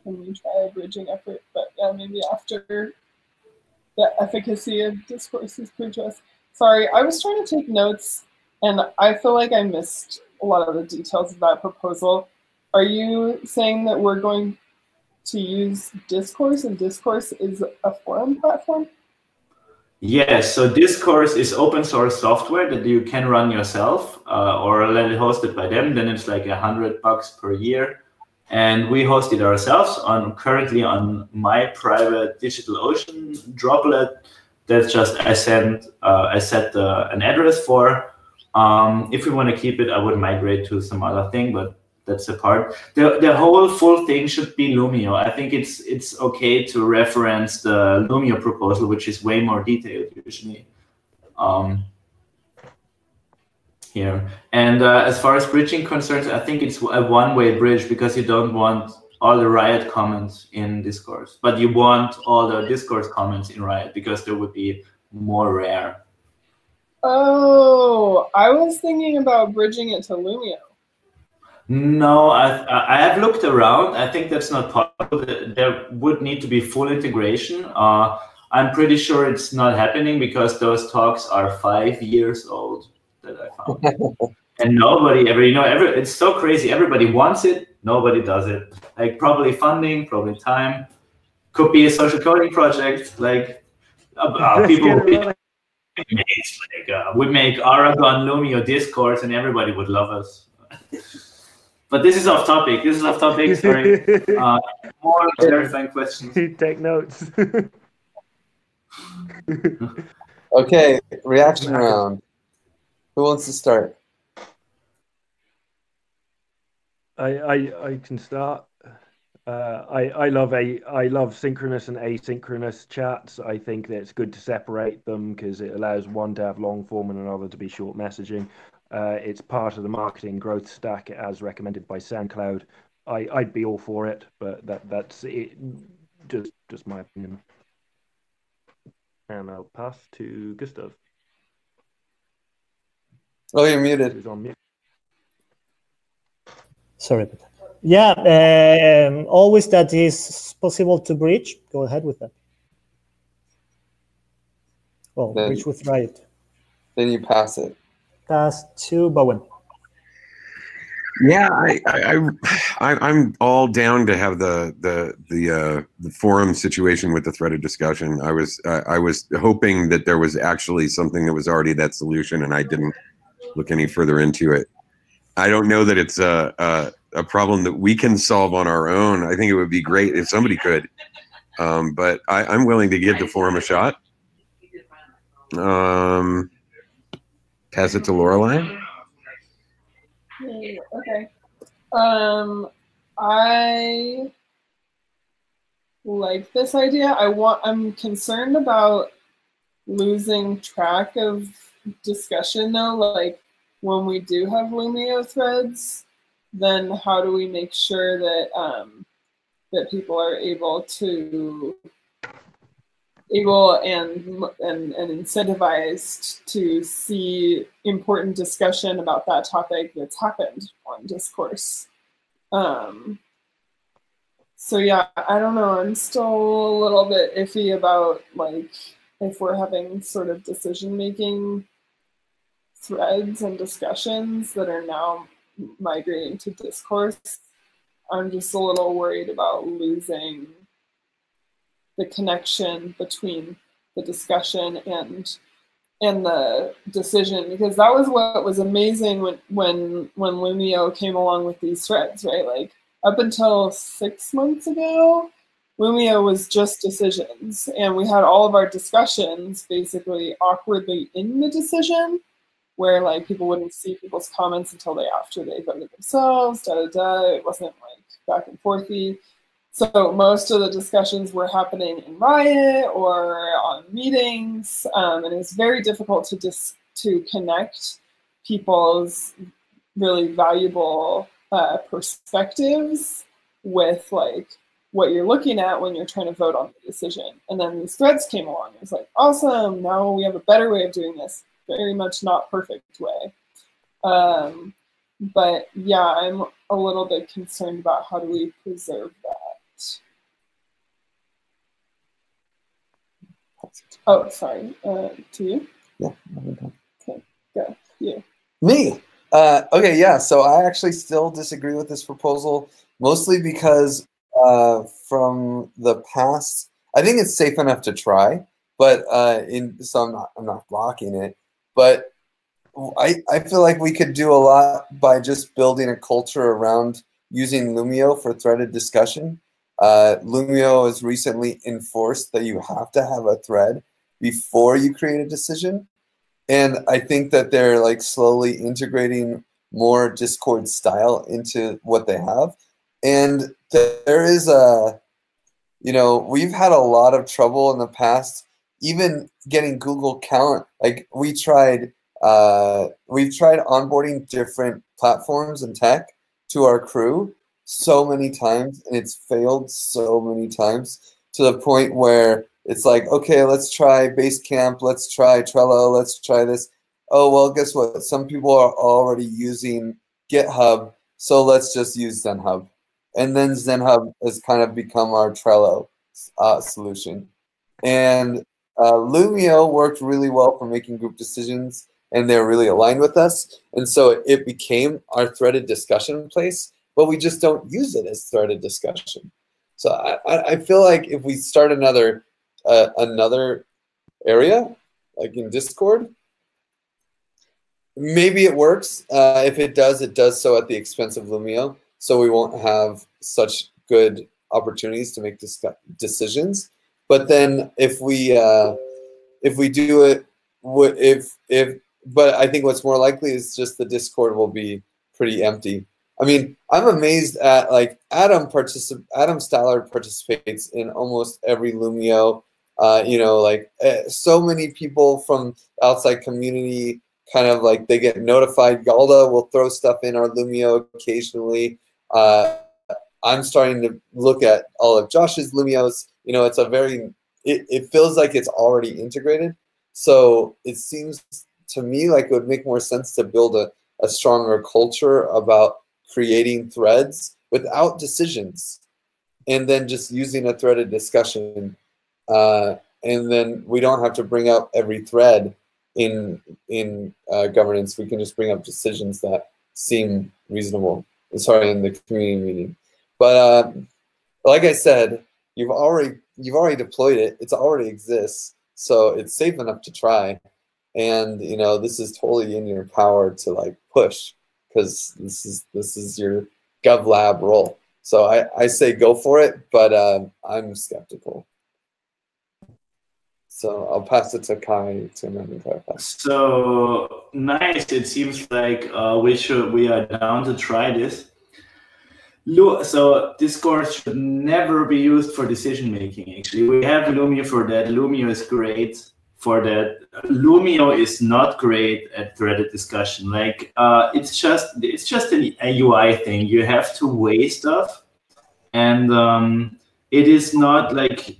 try a bridging effort? But yeah, maybe after the efficacy of discourse is proved to us. Sorry, I was trying to take notes, and I feel like I missed a lot of the details of that proposal. Are you saying that we're going to use discourse, and discourse is a forum platform? Yes, so Discourse is open source software that you can run yourself or let it hosted by them. Then it's like $100 per year. and we host it ourselves currently on my private DigitalOcean droplet. That's just I set an address for. If we want to keep it, I would migrate to some other thing, but that's a part. The whole full thing should be Lumio. I think it's okay to reference the Lumio proposal, which is way more detailed usually. Here. And as far as bridging concerns, I think it's a one-way bridge because you don't want all the Riot comments in Discourse, but you want all the Discourse comments in Riot because they would be more rare. Oh, I was thinking about bridging it to Lumio. No, I have looked around. I think that's not possible. There would need to be full integration. I'm pretty sure it's not happening because those talks are 5 years old that I found. And nobody ever, it's so crazy. Everybody wants it, nobody does it. Like probably funding, probably time. Could be a social coding project. Like people would be amazed. Like we make Aragon Lumio Discourse and everybody would love us. But this is off topic. This is off topic. Sorry. More clarifying questions. Take notes. Okay, reaction round. Who wants to start? I can start. I love synchronous and asynchronous chats. I think that it's good to separate them because it allows one to have long form and another to be short messaging. It's part of the marketing growth stack as recommended by SoundCloud. I'd be all for it, but that's it. Just my opinion. And I'll pass to Gustav. Oh, you're muted. Who's on mute? Sorry about that. Yeah, always that is possible to bridge. Go ahead with that. Oh, Then, bridge with Riot. Then you pass it. Pass to Bowen. Yeah, I'm all down to have the forum situation with the threaded discussion. I was hoping that there was actually something that was already that solution, and I didn't look any further into it. I don't know that it's a problem that we can solve on our own. I think it would be great if somebody could, but I'm willing to give the forum a shot. Pass it to Lorelei. Okay. I like this idea. I'm concerned about losing track of discussion though. Like when we do have Lumio threads, then how do we make sure that that people are able and incentivized to see important discussion about that topic that's happened on Discourse. So yeah, I don't know. I'm still a little bit iffy about like if we're having sort of decision-making threads and discussions that are now migrating to Discourse. I'm just a little worried about losing the connection between the discussion and the decision, because that was what was amazing when Lumio came along with these threads, right? Like up until 6 months ago, Lumio was just decisions, and we had all of our discussions basically awkwardly in the decision, where like people wouldn't see people's comments until after they voted themselves, It wasn't like back and forthy. So most of the discussions were happening in Riot or on meetings, and it was very difficult to connect people's really valuable perspectives with like what you're looking at when you're trying to vote on the decision. And then these threads came along. It was like, awesome, now we have a better way of doing this. Very much not perfect way. But yeah, I'm a little bit concerned about how do we preserve that. Oh, sorry. To you? Yeah. Okay, go. You. Me? Okay, yeah. So I actually still disagree with this proposal, mostly because from the past, I think it's safe enough to try, but so I'm not blocking it. But I feel like we could do a lot by just building a culture around using Lumio for threaded discussion. Lumio has recently enforced that you have to have a thread before you create a decision. And I think that they're like slowly integrating more Discord style into what they have. And there is a, you know, we've had a lot of trouble in the past, even getting Google Calendar. Like we've tried onboarding different platforms and tech to our crew so many times, and it's failed so many times to the point where it's like, okay, let's try Basecamp, let's try Trello, let's try this. Oh, well, guess what? Some people are already using GitHub, so let's just use ZenHub. And then ZenHub has kind of become our Trello solution. And Lumio worked really well for making group decisions, and they're really aligned with us. And so it became our threaded discussion place, but we just don't use it as threaded discussion. So I feel like if we start another area, like in Discord, maybe it works. If it does so at the expense of Lumio, so we won't have such good opportunities to make decisions. But then if we do it, but I think what's more likely is just the Discord will be pretty empty. I mean, I'm amazed at like Adam Stallard participates in almost every Lumio. You know, like so many people from outside community kind of like they get notified. Galda will throw stuff in our Lumio occasionally. I'm starting to look at all of Josh's Lumios. You know, it's a very, it feels like it's already integrated. So it seems to me like it would make more sense to build a stronger culture about creating threads without decisions and then just using a threaded discussion. And then we don't have to bring up every thread in governance. We can just bring up decisions that seem reasonable. Sorry, in the community meeting. But like I said, you've already deployed it. It already exists, so it's safe enough to try. And you know, this is totally in your power to like push, because this is your GovLab role. So I say go for it, but I'm skeptical. So I'll pass it to Kai to clarify. So nice. It seems like we are down to try this. So Discord should never be used for decision making. Actually, we have Lumio for that. Lumio is great for that. Lumio is not great at threaded discussion. Like it's just a UI thing. You have to weigh stuff, and it is not like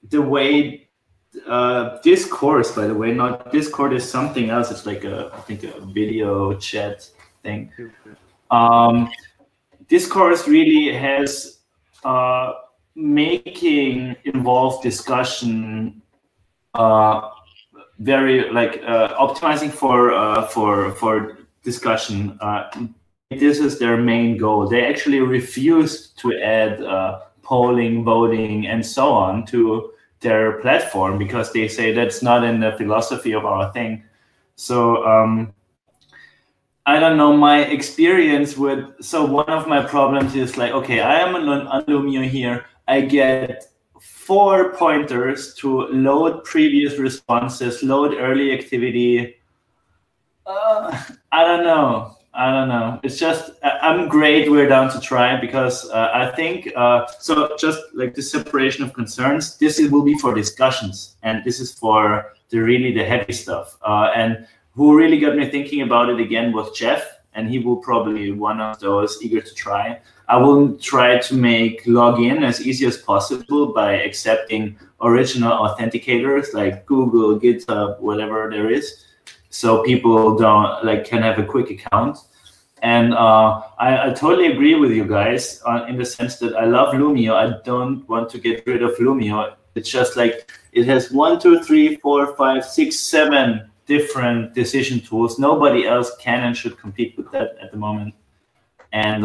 the way. Discourse, by the way, not Discord is something else. It's like I think a video chat thing. Discourse really has making involved discussion very like optimizing for discussion. This is their main goal. They actually refused to add polling, voting, and so on to their platform because they say that's not in the philosophy of our thing. So I don't know, my experience with, so one of my problems is like, okay, I am on Lumio here. I get 4 pointers to load previous responses, load early activity. I don't know. It's just, I'm great. We're down to try because I think, so just like the separation of concerns, this will be for discussions and this is for the heavy stuff. And who really got me thinking about it again was Jeff, and he will probably be one of those eager to try. I will try to make login as easy as possible by accepting original authenticators like Google, GitHub, whatever there is. So people can have a quick account. And I totally agree with you guys in the sense that I love Lumio. I don't want to get rid of Lumio. It's just like it has 1, 2, 3, 4, 5, 6, 7 different decision tools. Nobody else can and should compete with that at the moment. And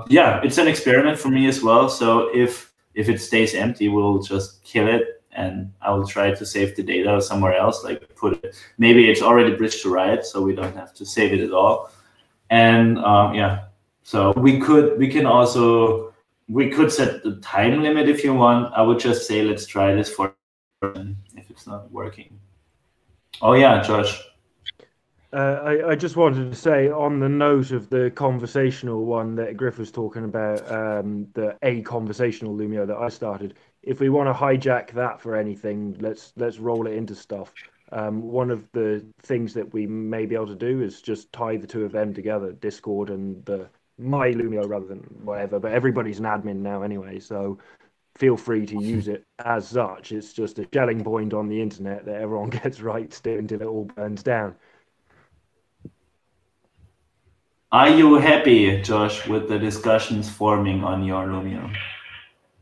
yeah, it's an experiment for me as well. So if it stays empty, we'll just kill it. And I will try to save the data somewhere else, like put it, maybe it's already bridged to Riot, so we don't have to save it at all. And yeah, So we could set the time limit if you want. I would just say let's try this for if it's not working. Oh yeah, Josh. I just wanted to say, on the note of the conversational one that Griff was talking about, the conversational Lumio that I started. If we want to hijack that for anything, let's roll it into stuff. One of the things that we may be able to do is just tie the two of them together, Discord and my Lumio rather than whatever. But everybody's an admin now anyway, so feel free to use it as such. It's just a shelling point on the internet that everyone gets rights to until it all burns down. Are you happy, Josh, with the discussions forming on your Lumio?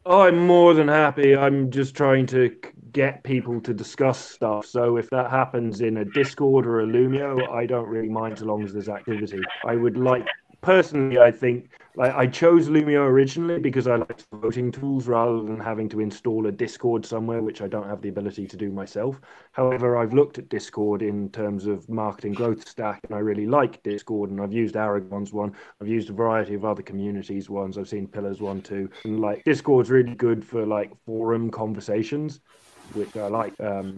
I'm more than happy. I'm just trying to get people to discuss stuff. So if that happens in a Discord or a Lumio, I don't really mind so long as there's activity. I would like, personally, I think, like I chose Lumio originally because I liked voting tools rather than having to install a Discord somewhere, which I don't have the ability to do myself. However, I've looked at Discord in terms of marketing growth stack, and I really like Discord, and I've used Aragon's one. I've used a variety of other communities ones. I've seen Pillars one too, and like Discord's really good for like forum conversations, which I like.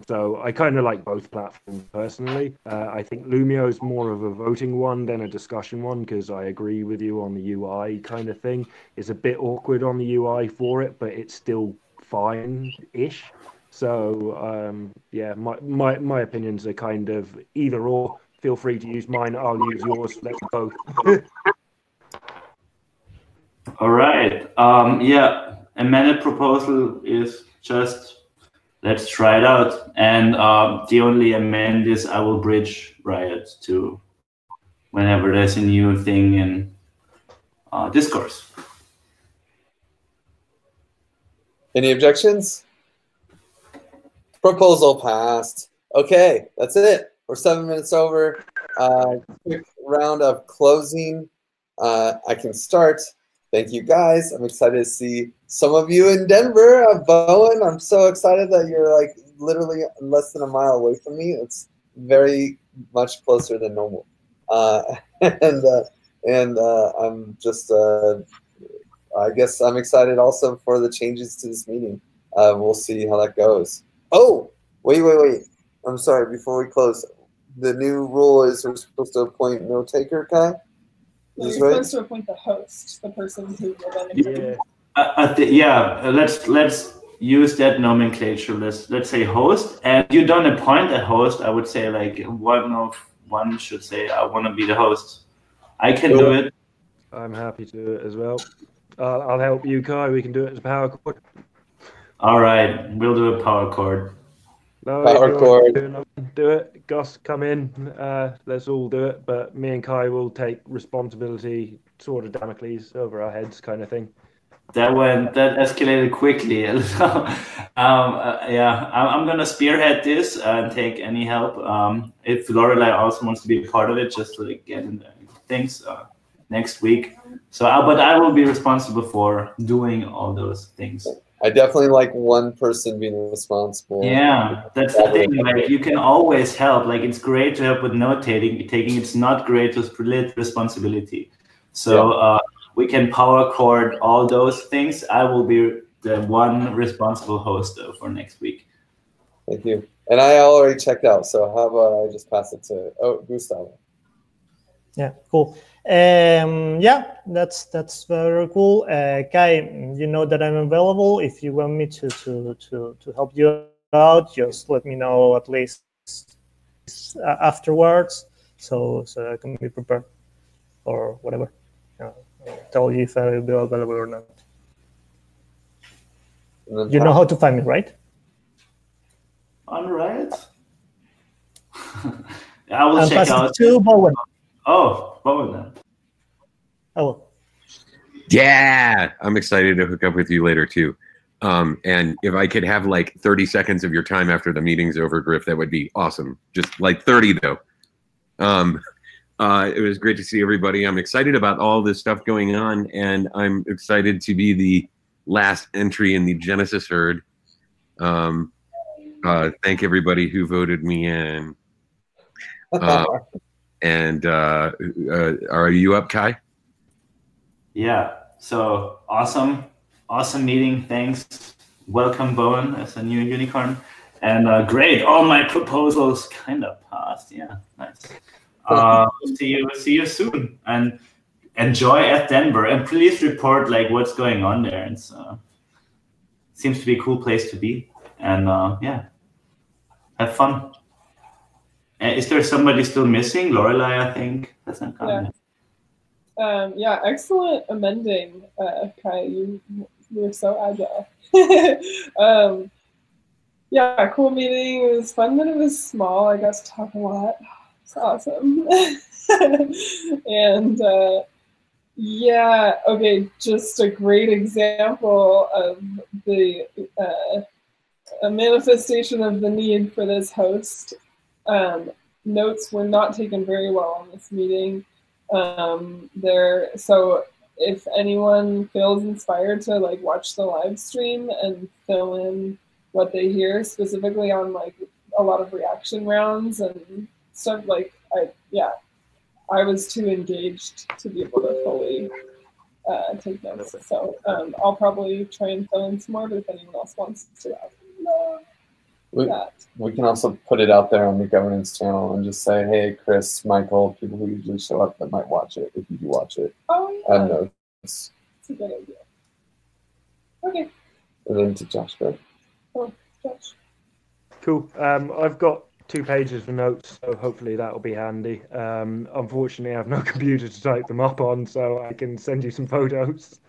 So I kind of like both platforms personally. I think Lumio is more of a voting one than a discussion one because I agree with you on the UI kind of thing. It's a bit awkward on the UI for it, but it's still fine-ish. So yeah, my opinions are kind of either or. Feel free to use mine. I'll use yours. Let's both. All right. Yeah, amended proposal is just let's try it out. And the only amend is I will bridge Riot to whenever there's a new thing in discourse. Any objections? Proposal passed. Okay, that's it. We're 7 minutes over. Quick round of closing. I can start. Thank you guys. I'm excited to see some of you in Denver. Bowen, I'm so excited that you're like literally less than a mile away from me. It's very much closer than normal. And I'm just, I guess I'm excited also for the changes to this meeting. We'll see how that goes. Oh, wait. I'm sorry, before we close, the new rule is we're supposed to appoint no taker, Kai? No, you're supposed to appoint the host, the person who will then let's use that nomenclature. Let's say host, and you don't appoint a host. I would say like one should say I want to be the host. I can do it. I'm happy to do it as well. I'll help you, Kai. We can do it as a power chord. All right, we'll do a power chord. No, power chord. Do it. Gus, come in. Let's all do it. But me and Kai will take responsibility, sort of Damocles over our heads, kind of thing. That escalated quickly. Yeah, I'm gonna spearhead this and take any help. If Lorelei also wants to be a part of it, just to like get in the things next week. So, but I will be responsible for doing all those things. I definitely like one person being responsible. Yeah, that's the thing. Like you can always help. Like it's great to help with note taking. It's not great to split responsibility. So we can power chord all those things. I will be the one responsible host though for next week. Thank you. And I already checked out. So how about I just pass it to Gustavo? Yeah, cool. Yeah, that's very cool. Kai, you know that I'm available. If you want me to help you out, just let me know at least afterwards, so I can be prepared or whatever. Tell you if I will be available or not. You know how to find me, right? On Riot. I will check out. To Bowen. Oh, Bowen then. Oh. Yeah, I'm excited to hook up with you later too. And if I could have like 30 seconds of your time after the meeting's over, Griff, that would be awesome. Just like 30 though. It was great to see everybody. I'm excited about all this stuff going on, and I'm excited to be the last entry in the Genesis herd. Thank everybody who voted me in. And are you up, Kai? Yeah. So awesome meeting. Thanks. Welcome, Bowen, as a new unicorn. And great. All my proposals kind of passed. Yeah, nice. See you soon, and enjoy at Denver. And please report like what's going on there. It's seems to be a cool place to be. And yeah, have fun. Is there somebody still missing? Lorelei, I think. That's not coming. Yeah, excellent amending, Kai. You were so agile. Yeah, cool meeting. It was fun that it was small. I got to talk a lot. It's awesome. And yeah, okay, just a great example of the a manifestation of the need for this host. Notes were not taken very well on this meeting. So if anyone feels inspired to like watch the live stream and fill in what they hear, specifically on like a lot of reaction rounds and stuff, like I was too engaged to be able to fully take notes. So I'll probably try and fill in some more, but if anyone else wants to we can also put it out there on the governance channel and just say, hey, Chris, Michael, people who usually show up that might watch it, if you do watch it. Oh, yeah. Add notes. That's a good idea. Okay. And then to Josh, go. Oh, Josh. Cool. I've got 2 pages of notes, so hopefully that'll be handy. Unfortunately, I have no computer to type them up on, so I can send you some photos.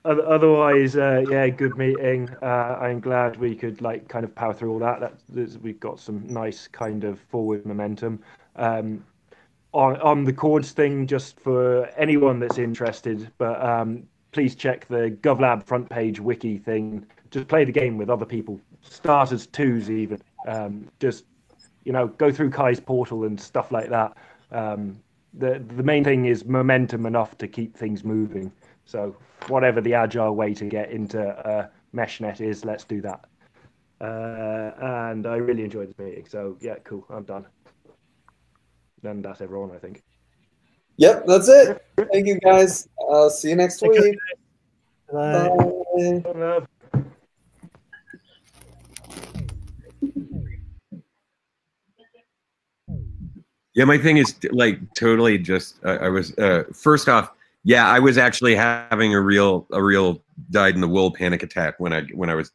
Otherwise, yeah, good meeting. I'm glad we could like kind of power through all that. We've got some nice kind of forward momentum. On the chords thing, just for anyone that's interested, but please check the GovLab front page wiki thing. Just play the game with other people, start as 2s even. Just, go through Kai's portal and stuff like that. The main thing is momentum enough to keep things moving. So whatever the agile way to get into MeshNet is, let's do that. And I really enjoyed this meeting. So yeah, cool. I'm done. Then that's everyone, I think. Yep, that's it. Thank you, guys. I'll see you next week. Bye. Bye. Yeah, my thing is like totally just. I was first off. Yeah, I was actually having a real dyed in the wool panic attack when I was